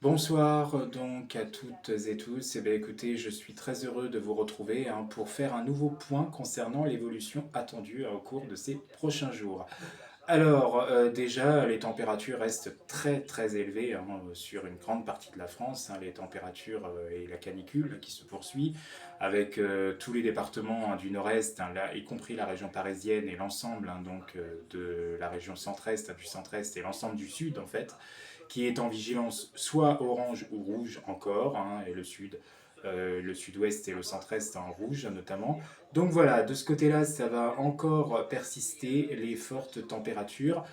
Bonsoir donc à toutes et tous. Écoutez, je suis très heureux de vous retrouver pour faire un nouveau point concernant l'évolution attendue au cours de ces prochains jours. Alors, déjà, les températures restent très très élevées sur une grande partie de la France. Les températures et la canicule qui se poursuit avec tous les départements du nord-est, là, y compris la région parisienne et l'ensemble de la région centre-est, du centre-est et l'ensemble du sud en fait, qui est en vigilance soit orange ou rouge encore, et le sud-ouest et le centre-est en rouge notamment. Donc voilà, de ce côté-là, ça va encore persister les fortes températures.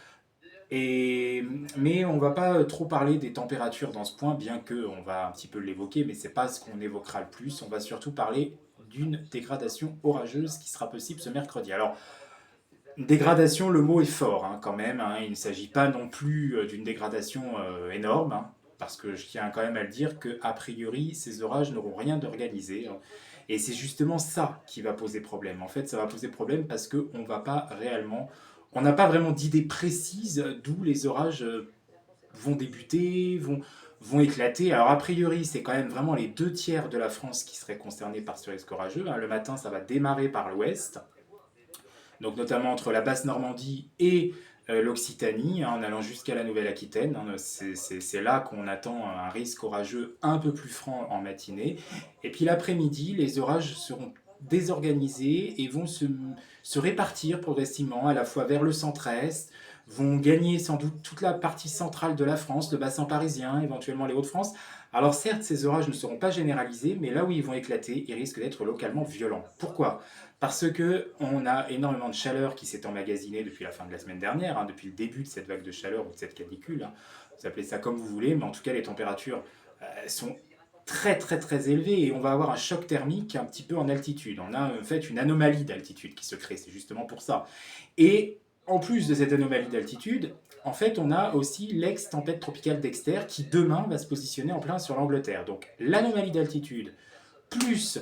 Mais on ne va pas trop parler des températures dans ce point, bien qu'on va un petit peu l'évoquer, mais ce n'est pas ce qu'on évoquera le plus. On va surtout parler d'une dégradation orageuse qui sera possible ce mercredi. Alors, dégradation, le mot est fort quand même. Il ne s'agit pas non plus d'une dégradation énorme, parce que je tiens quand même à le dire qu'a priori, ces orages n'auront rien d'organisé. Et c'est justement ça qui va poser problème. En fait, ça va poser problème parce qu'on va pas réellement, on n'a pas vraiment d'idée précise d'où les orages vont débuter, vont éclater. Alors a priori, c'est quand même vraiment les deux tiers de la France qui seraient concernés par ce risque orageux. Le matin, ça va démarrer par l'ouest, donc notamment entre la Basse-Normandie et l'Occitanie, en allant jusqu'à la Nouvelle-Aquitaine. C'est là qu'on attend un risque orageux un peu plus franc en matinée. Et puis l'après-midi, les orages seront désorganisés et vont se répartir progressivement à la fois vers le centre-est, vont gagner sans doute toute la partie centrale de la France, le bassin parisien, éventuellement les Hauts-de-France. Alors certes, ces orages ne seront pas généralisés, mais là où ils vont éclater, ils risquent d'être localement violents. Pourquoi? Parce que on a énormément de chaleur qui s'est emmagasinée depuis la fin de la semaine dernière, depuis le début de cette vague de chaleur ou de cette canicule. Vous appelez ça comme vous voulez, mais en tout cas les températures sont très très très élevées et on va avoir un choc thermique un petit peu en altitude. On a en fait une anomalie d'altitude qui se crée, c'est justement pour ça. Et en plus de cette anomalie d'altitude, en fait, on a aussi l'ex-tempête tropicale Dexter qui demain va se positionner en plein sur l'Angleterre. Donc l'anomalie d'altitude plus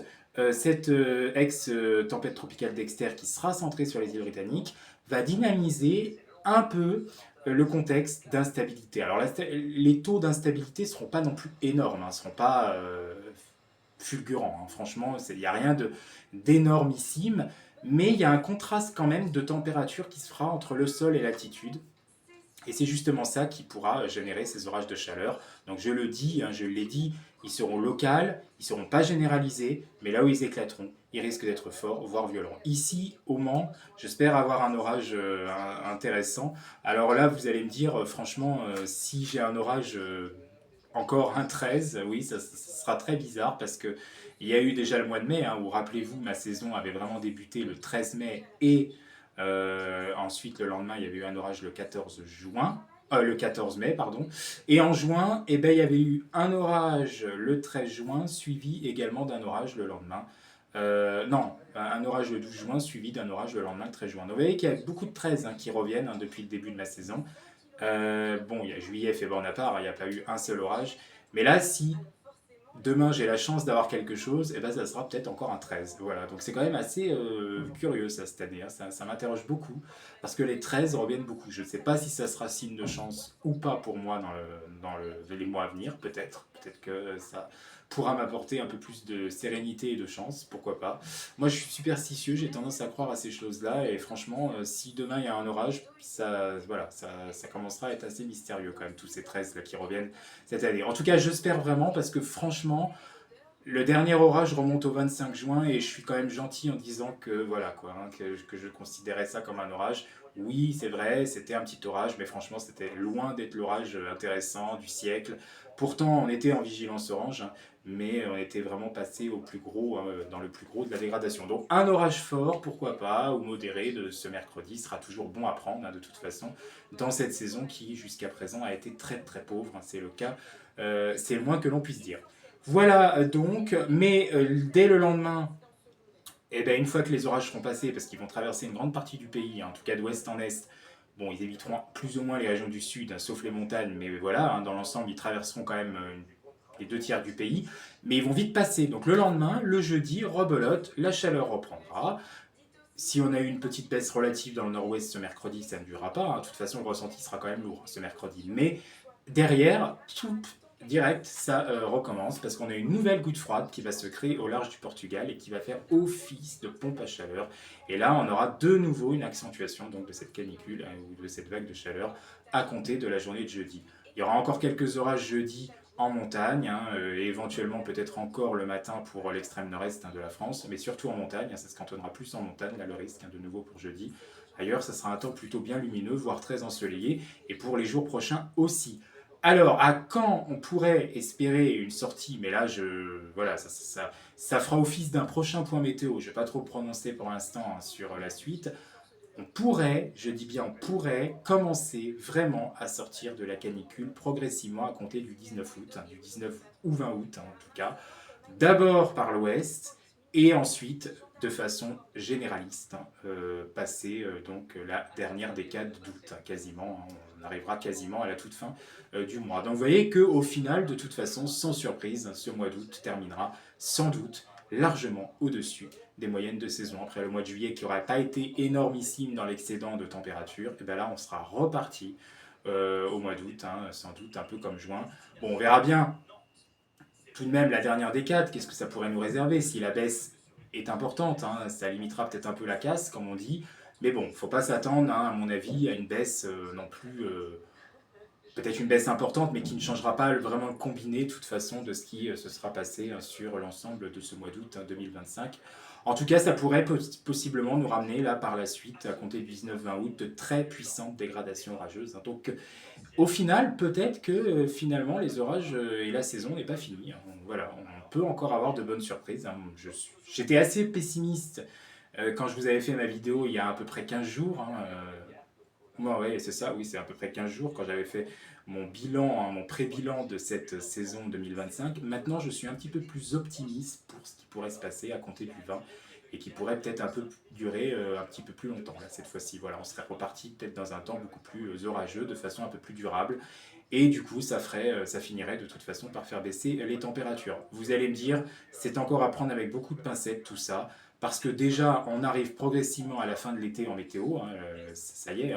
cette ex-tempête tropicale Dexter qui sera centrée sur les îles britanniques va dynamiser un peu le contexte d'instabilité. Alors les taux d'instabilité ne seront pas non plus énormes, ne seront pas fulgurants. Franchement, il n'y a rien d'énormissime, mais il y a un contraste quand même de température qui se fera entre le sol et l'altitude. Et c'est justement ça qui pourra générer ces orages de chaleur. Donc je le dis, je l'ai dit, ils seront locaux, ils ne seront pas généralisés, mais là où ils éclateront, ils risquent d'être forts, voire violents. Ici, au Mans, j'espère avoir un orage intéressant. Alors là, vous allez me dire, franchement, si j'ai un orage, encore un 13, oui, ça sera très bizarre parce que il y a eu déjà le mois de mai, où rappelez-vous, ma saison avait vraiment débuté le 13 mai et ensuite le lendemain, il y avait eu un orage le 14 juin. Le 14 mai, pardon. Et en juin, il y avait eu un orage le 13 juin, suivi également d'un orage le lendemain. Non, un orage le 12 juin, suivi d'un orage le lendemain le 13 juin. Donc vous voyez qu'il y a beaucoup de 13 qui reviennent depuis le début de ma saison. Bon, il y a juillet fait borne à part, il n'y a pas eu un seul orage. Mais là, si demain j'ai la chance d'avoir quelque chose, ça sera peut-être encore un 13. Voilà, donc c'est quand même assez curieux ça cette année. Ça m'interroge beaucoup parce que les 13 reviennent beaucoup. Je ne sais pas si ça sera signe de chance ou pas pour moi dans les mois à venir, peut-être. Peut-être que ça pourra m'apporter un peu plus de sérénité et de chance, pourquoi pas. Moi je suis superstitieux, j'ai tendance à croire à ces choses-là et franchement, si demain il y a un orage, ça commencera à être assez mystérieux quand même, tous ces 13 là qui reviennent cette année. En tout cas, j'espère vraiment parce que franchement, le dernier orage remonte au 25 juin et je suis quand même gentil en disant que voilà quoi, que je considérais ça comme un orage. Oui, c'est vrai, c'était un petit orage, mais franchement, c'était loin d'être l'orage intéressant du siècle. Pourtant, on était en vigilance orange, mais on était vraiment passé au plus gros, dans le plus gros de la dégradation. Donc, un orage fort, pourquoi pas, ou modéré de ce mercredi sera toujours bon à prendre, de toute façon, dans cette saison qui, jusqu'à présent, a été très très pauvre. C'est le cas, c'est le moins que l'on puisse dire. Voilà donc, mais dès le lendemain, une fois que les orages seront passés, parce qu'ils vont traverser une grande partie du pays, en tout cas d'ouest en est, bon, ils éviteront plus ou moins les régions du sud, sauf les montagnes, mais voilà, dans l'ensemble, ils traverseront quand même les deux tiers du pays, mais ils vont vite passer. Donc le lendemain, le jeudi, rebelote, la chaleur reprendra. Si on a eu une petite baisse relative dans le nord-ouest ce mercredi, ça ne durera pas. De toute façon, le ressenti sera quand même lourd ce mercredi. Mais derrière, direct, ça recommence parce qu'on a une nouvelle goutte froide qui va se créer au large du Portugal et qui va faire office de pompe à chaleur. Et là, on aura de nouveau une accentuation donc, de cette canicule ou de cette vague de chaleur à compter de la journée de jeudi. Il y aura encore quelques orages jeudi en montagne, et éventuellement peut-être encore le matin pour l'extrême nord-est de la France, mais surtout en montagne, ça se cantonnera plus en montagne, là le risque de nouveau pour jeudi. Ailleurs, ça sera un temps plutôt bien lumineux, voire très ensoleillé, et pour les jours prochains aussi. Alors, à quand on pourrait espérer une sortie, mais là, voilà, ça fera office d'un prochain point météo. Je ne vais pas trop prononcer pour l'instant sur la suite. On pourrait, je dis bien on pourrait, commencer vraiment à sortir de la canicule progressivement à compter du 19 août, du 19 ou 20 août en tout cas. D'abord par l'ouest et ensuite de façon généraliste, passer donc la dernière décade d'août, quasiment. On arrivera quasiment à la toute fin du mois. Donc vous voyez qu'au final, de toute façon, sans surprise, ce mois d'août terminera sans doute largement au-dessus des moyennes de saison. Après le mois de juillet qui n'aurait pas été énormissime dans l'excédent de température, et bien là on sera reparti au mois d'août, sans doute un peu comme juin. Bon, on verra bien tout de même la dernière décade, qu'est-ce que ça pourrait nous réserver si la baisse est importante, ça limitera peut-être un peu la casse, comme on dit, mais bon, il ne faut pas s'attendre, à mon avis, à une baisse non plus, peut-être une baisse importante, mais qui ne changera pas vraiment le combiné, de toute façon, de ce qui se sera passé sur l'ensemble de ce mois d'août 2025. En tout cas, ça pourrait possiblement nous ramener, là, par la suite, à compter du 19-20 août, de très puissantes dégradations orageuses. Donc, au final, peut-être que finalement, les orages et la saison n'est pas finie. Voilà, on peut encore avoir de bonnes surprises. J'étais assez pessimiste quand je vous avais fait ma vidéo il y a à peu près 15 jours. Ouais, c'est ça, oui, c'est à peu près 15 jours quand j'avais fait mon bilan, mon pré-bilan de cette saison 2025. Maintenant, je suis un petit peu plus optimiste pour ce qui pourrait se passer à compter du 20 et qui pourrait peut-être un peu durer un petit peu plus longtemps, là, cette fois-ci. Voilà, on serait reparti peut-être dans un temps beaucoup plus orageux, de façon un peu plus durable. Et du coup, ça finirait de toute façon par faire baisser les températures. Vous allez me dire, c'est encore à prendre avec beaucoup de pincettes tout ça, parce que déjà, on arrive progressivement à la fin de l'été en météo. Ça y est,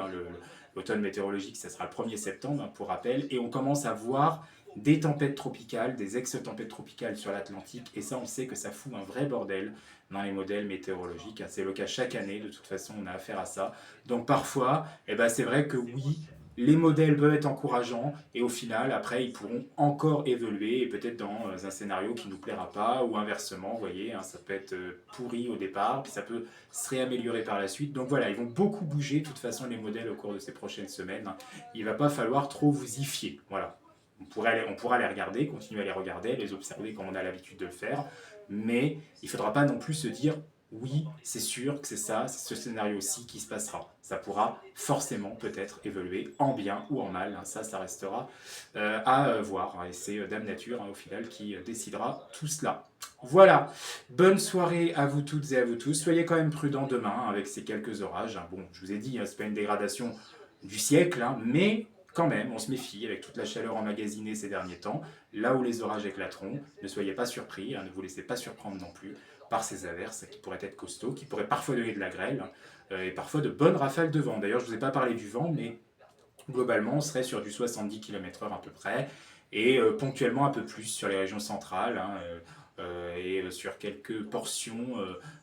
l'automne météorologique, ça sera le 1er septembre, pour rappel, et on commence à voir des tempêtes tropicales, des ex-tempêtes tropicales sur l'Atlantique, et ça, on sait que ça fout un vrai bordel dans les modèles météorologiques. C'est le cas chaque année, de toute façon, on a affaire à ça. Donc parfois, c'est vrai que oui, les modèles peuvent être encourageants et au final, après, ils pourront encore évoluer et peut-être dans un scénario qui ne nous plaira pas ou inversement, vous voyez, ça peut être pourri au départ, puis ça peut se réaméliorer par la suite. Donc voilà, ils vont beaucoup bouger de toute façon les modèles au cours de ces prochaines semaines. Il ne va pas falloir trop vous y fier. Voilà. On pourra les regarder, continuer à les regarder, les observer comme on a l'habitude de le faire, mais il ne faudra pas non plus se dire oui, c'est sûr que c'est ça, c'est ce scénario-ci qui se passera. Ça pourra forcément peut-être évoluer en bien ou en mal, ça restera à voir. Et c'est Dame Nature, au final, qui décidera tout cela. Voilà, bonne soirée à vous toutes et à vous tous. Soyez quand même prudents demain avec ces quelques orages. Bon, je vous ai dit, c'est pas une dégradation du siècle, mais quand même, on se méfie avec toute la chaleur emmagasinée ces derniers temps. Là où les orages éclateront, ne soyez pas surpris, ne vous laissez pas surprendre non plus par ces averses qui pourraient être costauds, qui pourraient parfois donner de la grêle et parfois de bonnes rafales de vent. D'ailleurs, je ne vous ai pas parlé du vent, mais globalement, on serait sur du 70 km/h à peu près, et ponctuellement un peu plus sur les régions centrales, et sur quelques portions,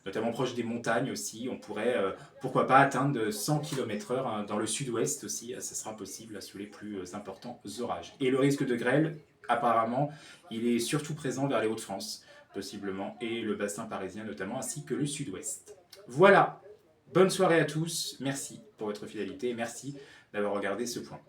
notamment proches des montagnes aussi. On pourrait, pourquoi pas, atteindre 100 km/h dans le sud-ouest aussi, ça sera possible sous les plus importants orages. Et le risque de grêle, apparemment, il est surtout présent vers les Hauts-de-France, possiblement, et le bassin parisien notamment, ainsi que le sud-ouest. Voilà, bonne soirée à tous, merci pour votre fidélité, et merci d'avoir regardé ce point.